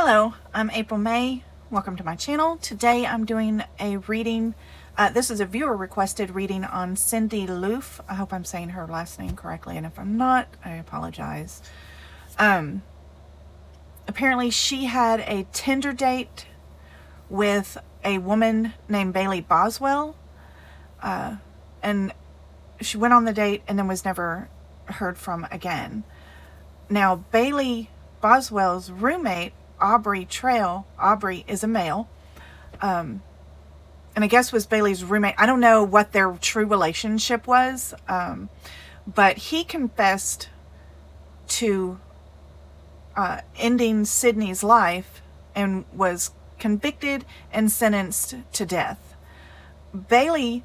Hello, I'm April May. Welcome to my channel. Today I'm doing a reading. This is a viewer requested reading on Sydney Loofe. I hope I'm saying her last name correctly, and if I'm not, I apologize. Apparently she had a Tinder date with a woman named Bailey Boswell, and she went on the date and then was never heard from again. Now, Bailey Boswell's roommate, Aubrey is a male, and I guess was Bailey's roommate. I don't know what their true relationship was, but he confessed to ending Sydney's life and was convicted and sentenced to death. Bailey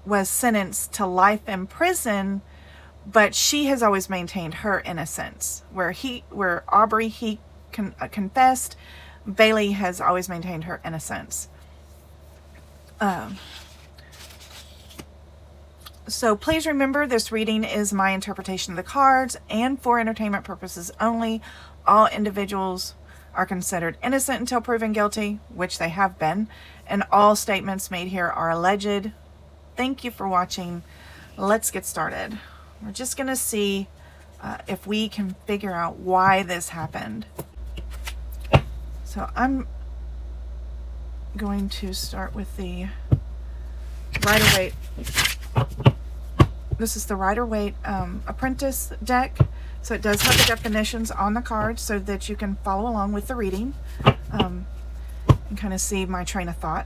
was sentenced to life in prison, but she has always maintained her innocence. Where Aubrey confessed, Bailey has always maintained her innocence. So please remember, this reading is my interpretation of the cards and for entertainment purposes only. All individuals are considered innocent until proven guilty, which they have been, and all statements made here are alleged. Thank you for watching. Let's get started. We're just going to see if we can figure out why this happened. So I'm going to start with the Rider-Waite. This is the Rider-Waite Apprentice deck. So it does have the definitions on the cards so that you can follow along with the reading and kind of see my train of thought.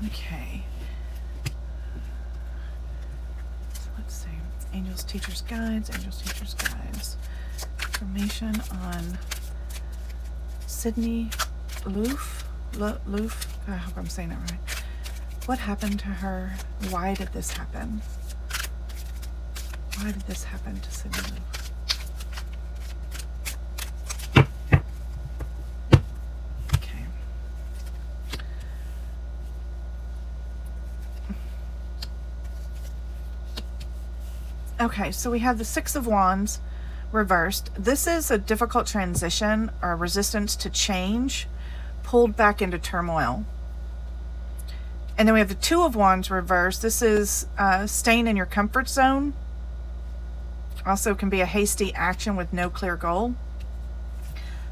Okay. So let's see. Angels, Teachers, Guides. Angels, Teachers, Guides. Information on Sydney Loofe. Loofe. I hope I'm saying that right. What happened to her? Why did this happen? Why did this happen to Sydney Loofe? Okay, so we have the Six of Wands reversed. This is a difficult transition or resistance to change, pulled back into turmoil. And then we have the Two of Wands reversed. This is staying in your comfort zone. Also can be a hasty action with no clear goal.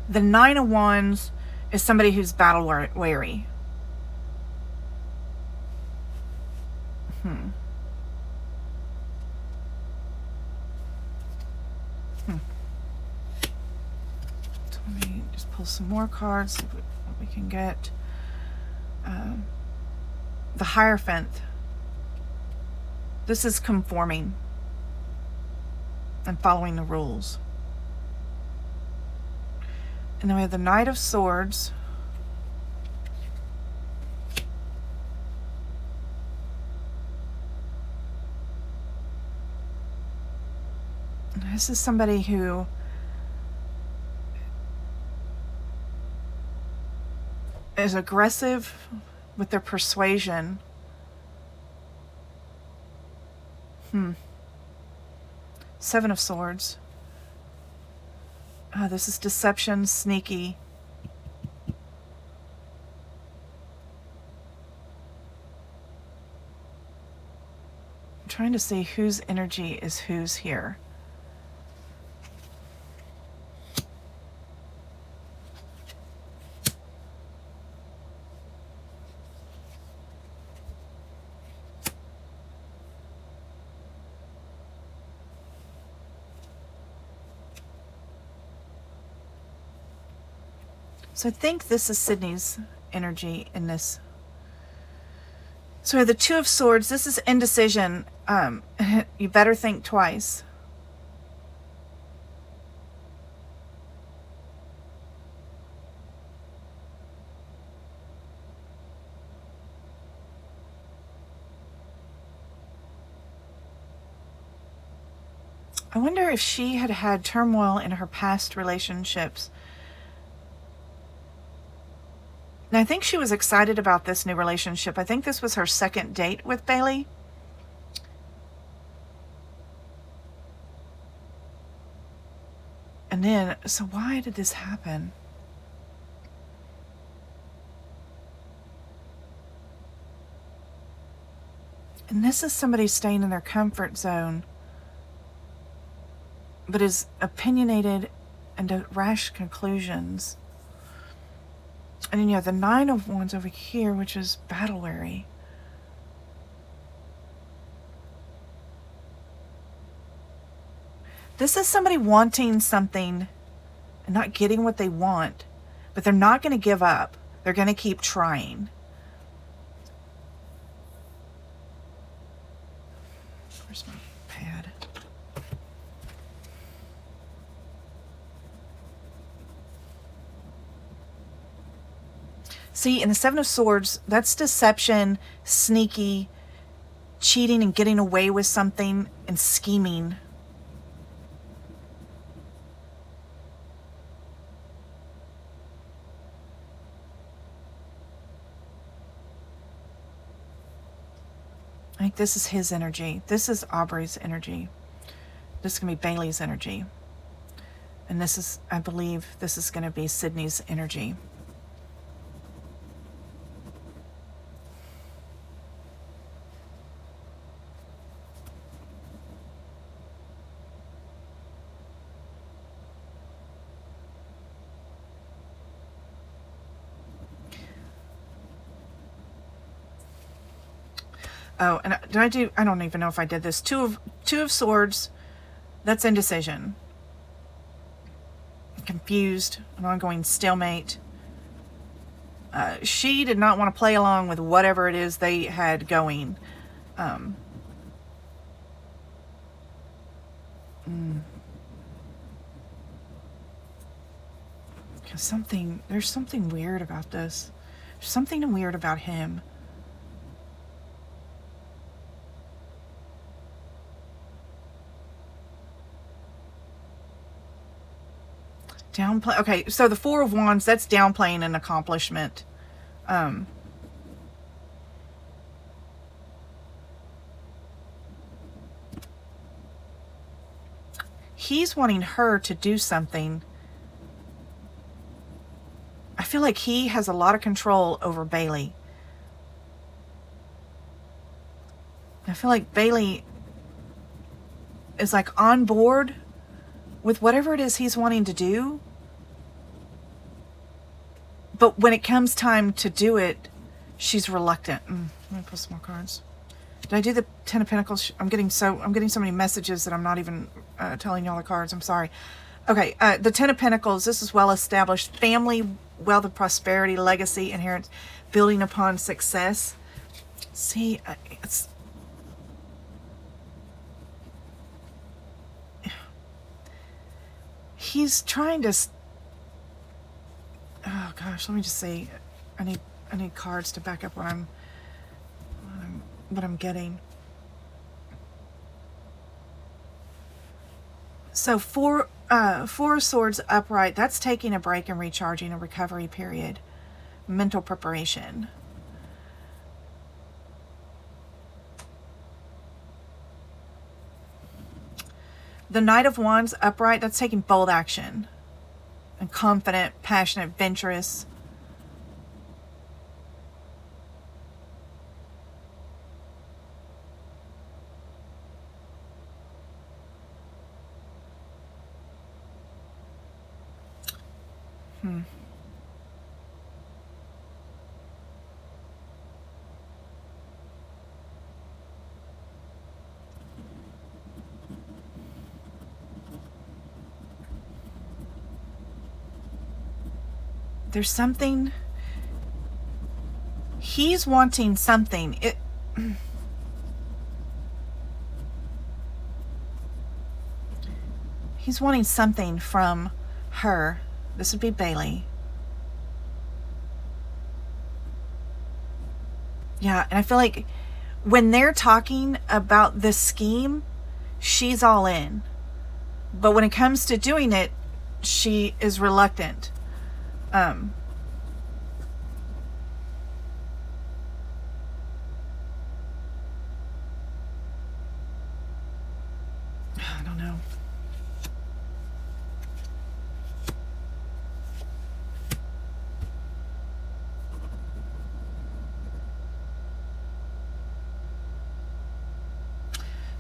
The Nine of Wands is somebody who's battle weary. Pull some more cards, see what we can get. The Hierophant. This is conforming and following the rules. And then we have the Knight of Swords. This is somebody who is aggressive with their persuasion. Seven of Swords. This is deception, sneaky. I'm trying to see whose energy is whose here. So I think this is Sydney's energy in this. So we have the Two of Swords. This is indecision. You better think twice. I wonder if she had had turmoil in her past relationships And I think she was excited about this new relationship. I think this was her second date with Bailey. And then, so why did this happen? And this is somebody staying in their comfort zone, but is opinionated and to rash conclusions. And then you have the Nine of Wands over here, which is battle weary. This is somebody wanting something and not getting what they want, but they're not going to give up. They're going to keep trying. Where's my pad? See, in the Seven of Swords, that's deception, sneaky, cheating and getting away with something, and scheming. I think this is his energy. This is Aubrey's energy. This is going to be Bailey's energy. And this is, I believe, this is going to be Sydney's energy. Oh, and did I do, I don't even know if I did this. Two of Swords, that's indecision. Confused, an ongoing stalemate. She did not want to play along with whatever it is they had going. There's something weird about this. There's something weird about him. Downplay. Okay, so the Four of Wands, that's downplaying an accomplishment. He's wanting her to do something. I feel like he has a lot of control over Bailey. I feel like Bailey is like on board with whatever it is he's wanting to do. But when it comes time to do it, she's reluctant. Let me pull some more cards. Did I do the Ten of Pentacles? I'm getting so many messages that I'm not even telling y'all the cards. I'm sorry. Okay, the Ten of Pentacles, this is well-established. Family, wealth and prosperity, legacy, inheritance, building upon success. See, it's... He's trying to... Oh gosh, let me just say, I need cards to back up what I'm getting. So Four of Swords upright, that's taking a break and recharging, a recovery period. Mental preparation. The Knight of Wands upright, that's taking bold action. And confident, passionate, adventurous. There's something, he's wanting something. He's wanting something from her. This would be Bailey. Yeah, and I feel like when they're talking about this scheme, she's all in. But when it comes to doing it, she is reluctant.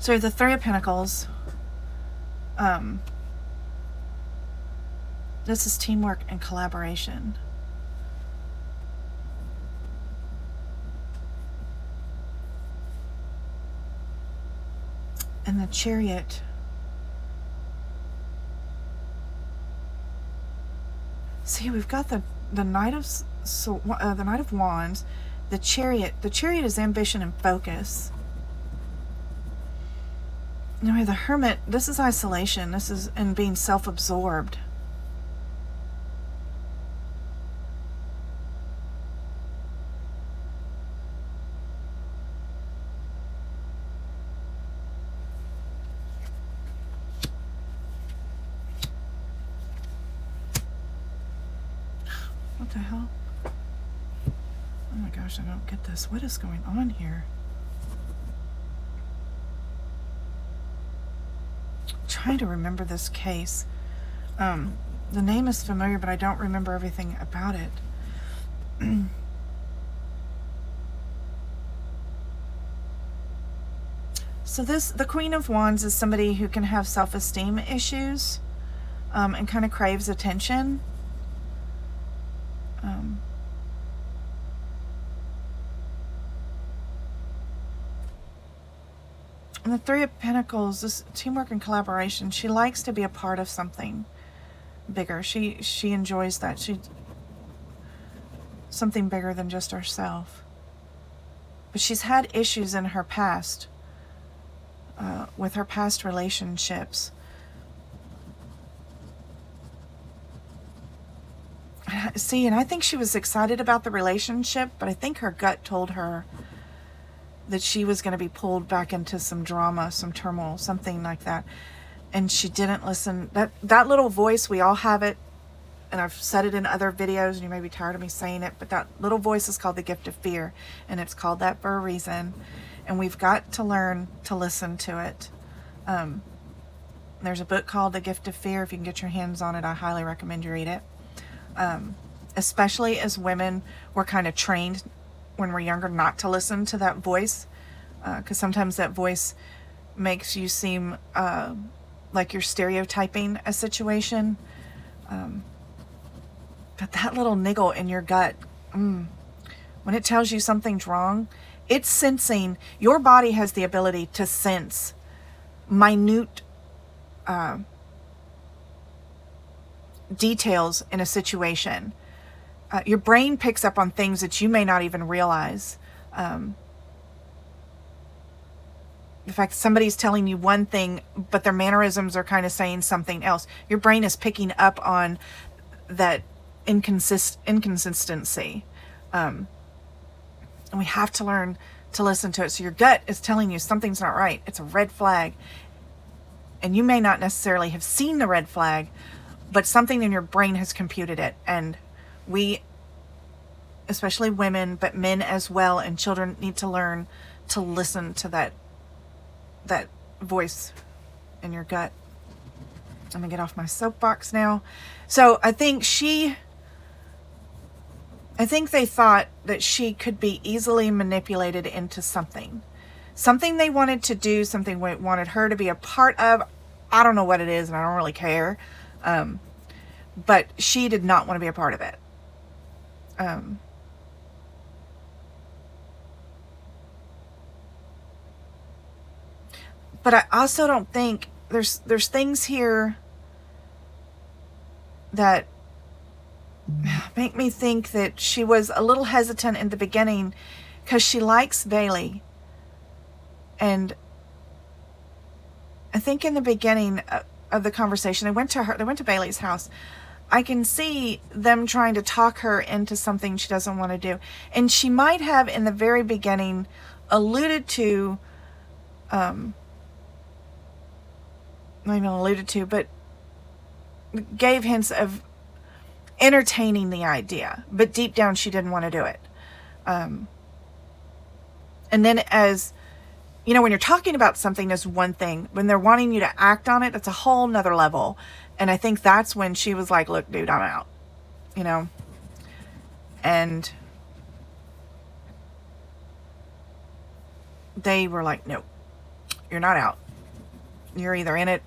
So the Three of Pentacles. This is teamwork and collaboration. And the Chariot. See, we've got the Knight of the Knight of Wands, the Chariot. The Chariot is ambition and focus. Anyway, the Hermit. This is isolation. This is and being self-absorbed. What the hell? Oh my gosh, I don't get this. What is going on here? I'm trying to remember this case. The name is familiar, but I don't remember everything about it. So the Queen of Wands is somebody who can have self-esteem issues and kind of craves attention. And the Three of Pentacles, this teamwork and collaboration, she likes to be a part of something bigger. She enjoys that. Something bigger than just herself. But she's had issues in her past, with her past relationships. See, and I think she was excited about the relationship, but I think her gut told her that she was going to be pulled back into some drama, some turmoil, something like that. And she didn't listen. That little voice, we all have it. And I've said it in other videos, and you may be tired of me saying it, but that little voice is called the gift of fear. And it's called that for a reason. And we've got to learn to listen to it. There's a book called The Gift of Fear. If you can get your hands on it, I highly recommend you read it. Especially as women, we're kind of trained when we're younger not to listen to that voice, because sometimes that voice makes you seem like you're stereotyping a situation. But that little niggle in your gut, when it tells you something's wrong, it's sensing. Your body has the ability to sense minute details in a situation. Your brain picks up on things that you may not even realize. In fact, somebody's telling you one thing, but their mannerisms are kind of saying something else. Your brain is picking up on that inconsistency. And we have to learn to listen to it. So your gut is telling you something's not right. It's a red flag. And you may not necessarily have seen the red flag, but something in your brain has computed it. And we, especially women, but men as well, and children, need to learn to listen to that voice in your gut. I'm gonna get off my soapbox now. So I think they thought that she could be easily manipulated into something they wanted to do, something they wanted her to be a part of. I don't know what it is, and I don't really care. But she did not want to be a part of it. But I also don't think there's things here that make me think that she was a little hesitant in the beginning because she likes Bailey. And I think in the beginning of the conversation, they went to Bailey's house. I can see them trying to talk her into something she doesn't want to do. And she might have, in the very beginning, alluded to, not even alluded to, but gave hints of entertaining the idea. But deep down, she didn't want to do it. And then as, you know, when you're talking about something as one thing, when they're wanting you to act on it, it's a whole nother level. And I think that's when she was like, look, dude, I'm out, you know? And they were like, no. You're not out. You're either in it,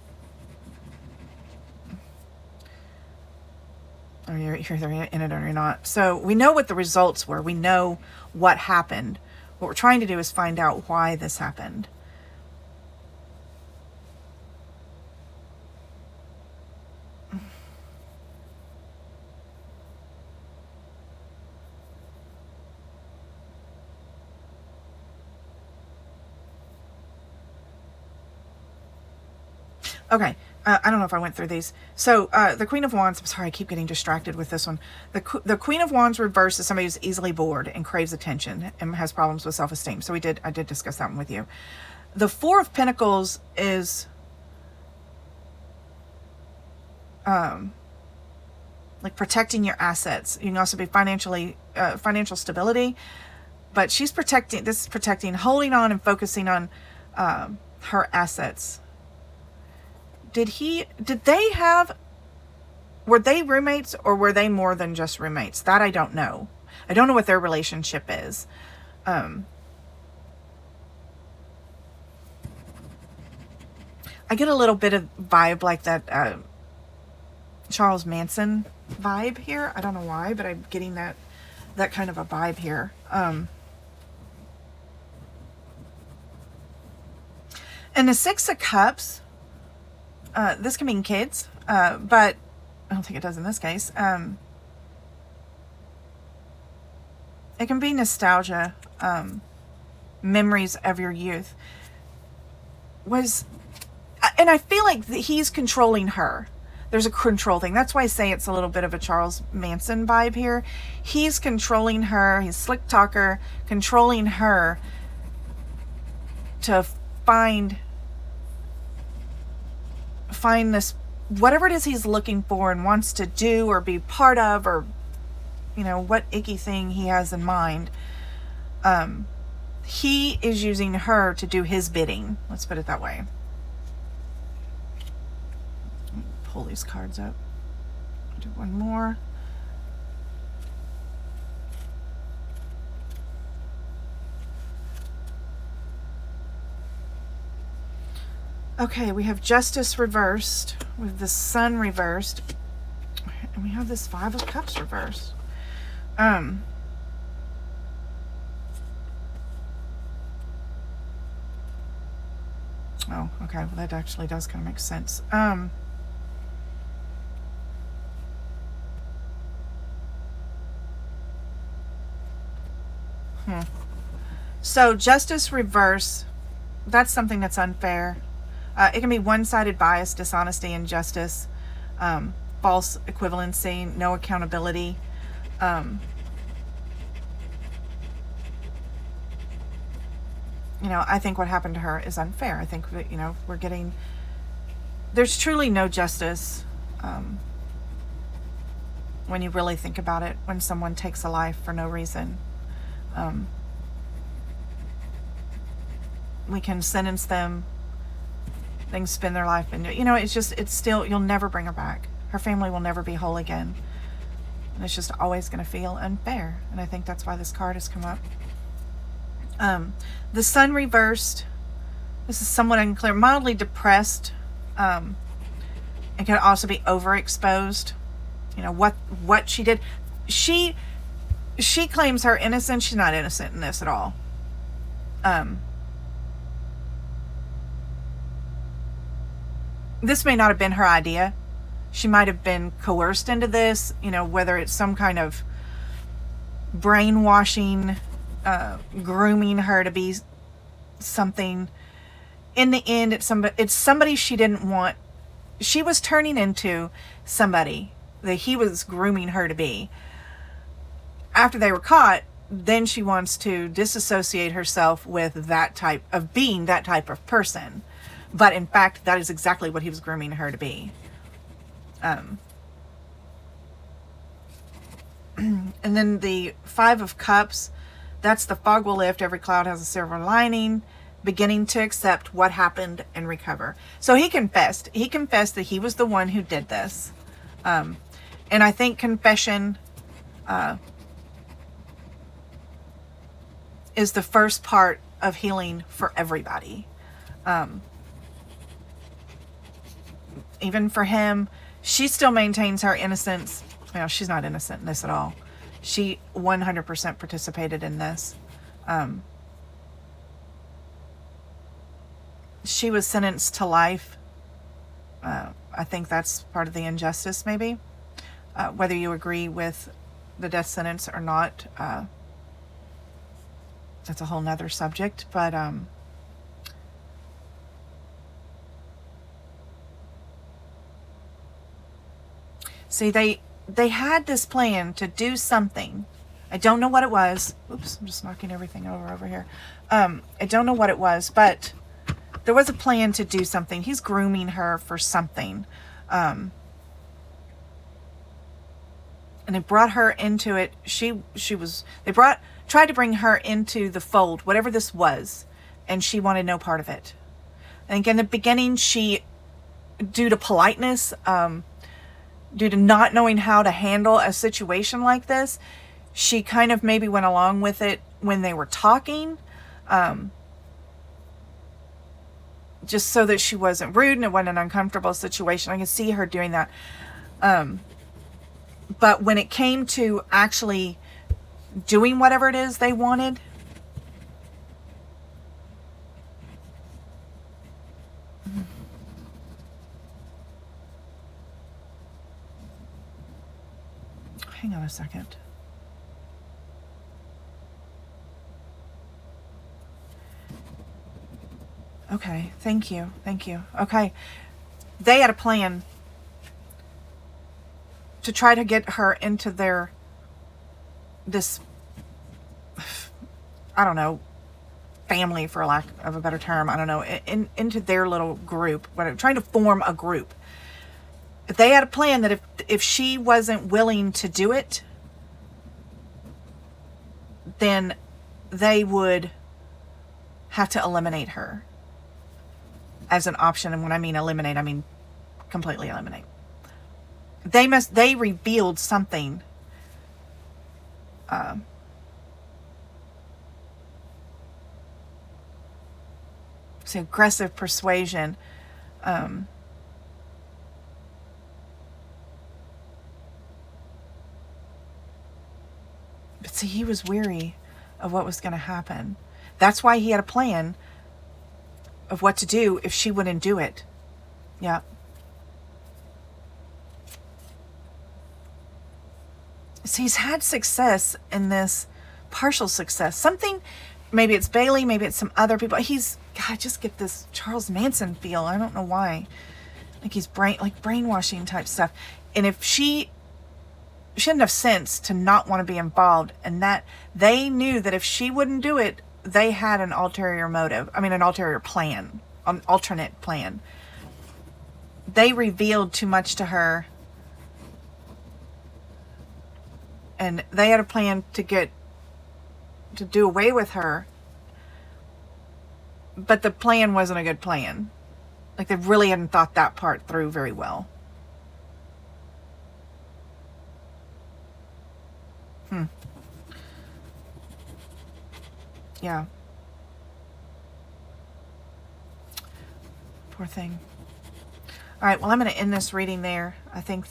or you're either in it or you're not. So we know what the results were. We know what happened. What we're trying to do is find out why this happened. Okay, I don't know if I went through these. So the Queen of Wands, I'm sorry, I keep getting distracted with this one. The Queen of Wands reversed is somebody who's easily bored and craves attention and has problems with self-esteem. So I did discuss that one with you. The Four of Pentacles is like protecting your assets. You can also be financial stability, but she's protecting, this is protecting, holding on and focusing on her assets. Were they roommates or were they more than just roommates? That I don't know. I don't know what their relationship is. I get a little bit of vibe like that Charles Manson vibe here. I don't know why, but I'm getting that kind of a vibe here. And the Six of Cups, this can mean kids, but I don't think it does in this case. It can be nostalgia, memories of your youth. And I feel like he's controlling her. There's a control thing. That's why I say it's a little bit of a Charles Manson vibe here. He's controlling her. He's slick talker, controlling her to find this, whatever it is he's looking for and wants to do or be part of, or, you know, what icky thing he has in mind. He is using her to do his bidding. Let's put it that way. Pull these cards up. Do one more. Okay, we have Justice reversed. We have the Sun reversed. And we have this Five of Cups reversed. Oh, okay. Well, that actually does kind of make sense. So Justice reverse, that's something that's unfair. It can be one-sided bias, dishonesty, injustice, false equivalency, no accountability. You know, I think what happened to her is unfair. I think that, you know, there's truly no justice when you really think about it, when someone takes a life for no reason. We can sentence them, they can spend their life, and, you know, it's still, you'll never bring her back. Her family will never be whole again. And it's just always going to feel unfair. And I think that's why this card has come up. The Sun reversed. This is somewhat unclear. Mildly depressed. It can also be overexposed. You know, what she did. She claims her innocence. She's not innocent in this at all. This may not have been her idea. She might have been coerced into this, you know, whether it's some kind of brainwashing, grooming her to be something. In the end, it's somebody she didn't want. She was turning into somebody that he was grooming her to be. After they were caught, then she wants to disassociate herself with that type of being, that type of person. But in fact, that is exactly what he was grooming her to be. And then the Five of Cups, that's the fog will lift, every cloud has a silver lining, beginning to accept what happened and recover. So he confessed. He confessed that he was the one who did this. And I think confession is the first part of healing for everybody. Even for him, she still maintains her innocence. You know, she's not innocent in this at all. She 100% participated in this. She was sentenced to life. I think that's part of the injustice, maybe. Whether you agree with the death sentence or not, that's a whole nother subject. But see, they had this plan to do something. I don't know what it was. Oops, I'm just knocking everything over here. I don't know what it was, but there was a plan to do something. He's grooming her for something. And they brought her into it. Tried to bring her into the fold, whatever this was, and she wanted no part of it. I think in the beginning, she, due to politeness, due to not knowing how to handle a situation like this, she kind of maybe went along with it when they were talking, just so that she wasn't rude and it wasn't an uncomfortable situation. I can see her doing that. But when it came to actually doing whatever it is they wanted, hang on a second. Okay, thank you. Okay, they had a plan to try to get her into this, I don't know, family, for lack of a better term, I don't know, into their little group, trying to form a group. They had a plan that if she wasn't willing to do it, then they would have to eliminate her as an option. And when I mean eliminate, I mean completely eliminate. They revealed something it's aggressive persuasion. But see, he was weary of what was going to happen. That's why he had a plan of what to do if she wouldn't do it. Yeah. So he's had success in this, partial success. Something, maybe it's Bailey, maybe it's some other people. God, I just get this Charles Manson feel. I don't know why. Like he's brainwashing type stuff. And if she had enough sense to not want to be involved, and that they knew that if she wouldn't do it, they had an ulterior motive. I mean, an ulterior plan, an alternate plan. They revealed too much to her. And they had a plan to do away with her. But the plan wasn't a good plan. Like they really hadn't thought that part through very well. Yeah. Poor thing. All right, well, I'm going to end this reading there. I think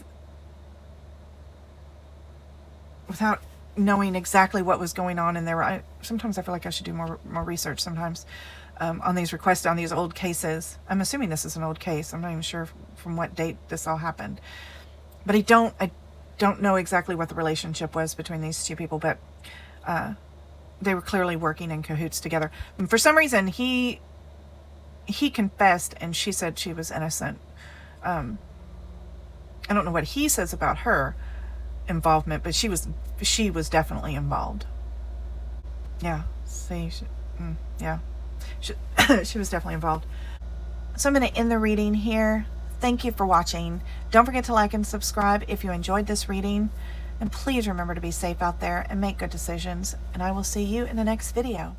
without knowing exactly what was going on in there, sometimes I feel like I should do more research sometimes on these requests, on these old cases. I'm assuming this is an old case. I'm not even sure from what date this all happened. But I don't know exactly what the relationship was between these two people, but they were clearly working in cahoots together. And for some reason, he confessed and she said she was innocent. I don't know what he says about her involvement, but she was definitely involved. Yeah, see, she was definitely involved. So I'm going to end the reading here. Thank you for watching. Don't forget to like and subscribe if you enjoyed this reading. And please remember to be safe out there and make good decisions. And I will see you in the next video.